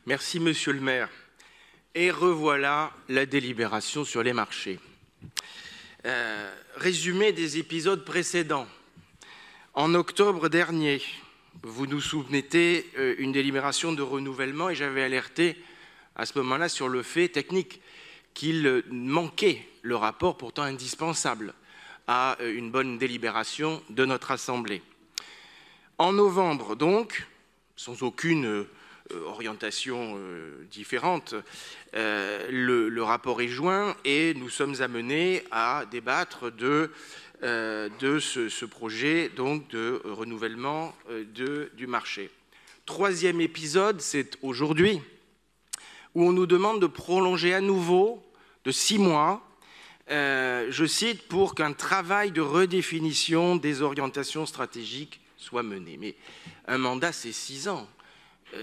Merci, monsieur le maire. Et revoilà la délibération sur les marchés. Résumé des épisodes précédents. En octobre dernier, vous nous soumettez une délibération de renouvellement et j'avais alerté à ce moment-là sur le fait technique qu'il manquait le rapport pourtant indispensable à une bonne délibération de notre Assemblée. En novembre, donc, sans aucune orientation différente, le rapport est joint et nous sommes amenés à débattre de ce projet donc, de renouvellement du marché. Troisième épisode, c'est aujourd'hui, où on nous demande de prolonger à nouveau de 6 mois, je cite, pour qu'un travail de redéfinition des orientations stratégiques soit mené. Mais un mandat, c'est 6 ans.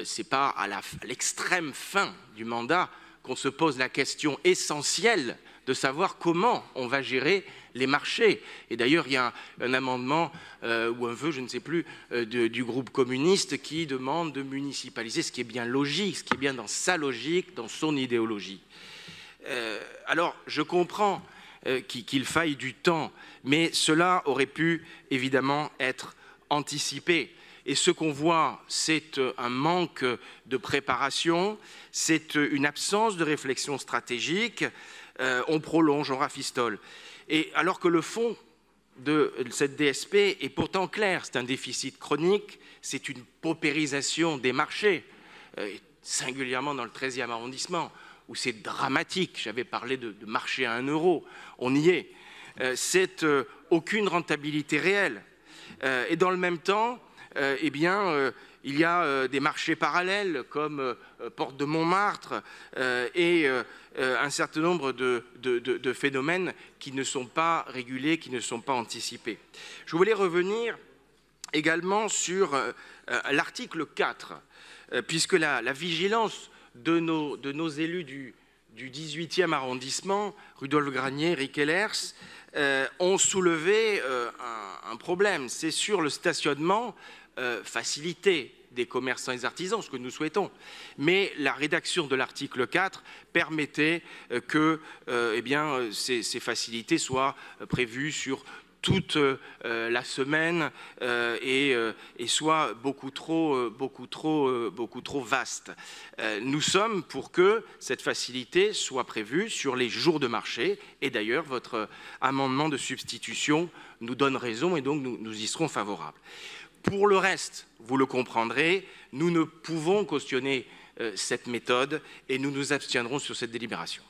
Ce n'est pas à l'extrême fin du mandat qu'on se pose la question essentielle de savoir comment on va gérer les marchés. Et d'ailleurs, il y a un amendement ou un vœu, je ne sais plus, du groupe communiste qui demande de municipaliser, ce qui est bien logique, ce qui est bien dans sa logique, dans son idéologie. Alors, je comprends qu'il faille du temps, mais cela aurait pu évidemment être anticipé. Et ce qu'on voit, c'est un manque de préparation, c'est une absence de réflexion stratégique, on prolonge, on rafistole. Et alors que le fond de cette DSP est pourtant clair, c'est un déficit chronique, c'est une paupérisation des marchés, singulièrement dans le 13e arrondissement, où c'est dramatique, j'avais parlé de marché à 1 euro, on y est, c'est aucune rentabilité réelle. Et dans le même temps, il y a des marchés parallèles comme Porte de Montmartre et un certain nombre de phénomènes qui ne sont pas régulés, qui ne sont pas anticipés. Je voulais revenir également sur l'article 4, puisque la vigilance de nos élus du 18e arrondissement, Rudolf Granier, Eric Ehlers, ont soulevé un problème. C'est sur le stationnement facilité des commerçants et des artisans, ce que nous souhaitons. Mais la rédaction de l'article 4 permettait que ces facilités soient prévues sur toute la semaine et soit beaucoup trop vaste. Nous sommes pour que cette facilité soit prévue sur les jours de marché et d'ailleurs votre amendement de substitution nous donne raison et donc nous y serons favorables. Pour le reste, vous le comprendrez, nous ne pouvons cautionner cette méthode et nous nous abstiendrons sur cette délibération.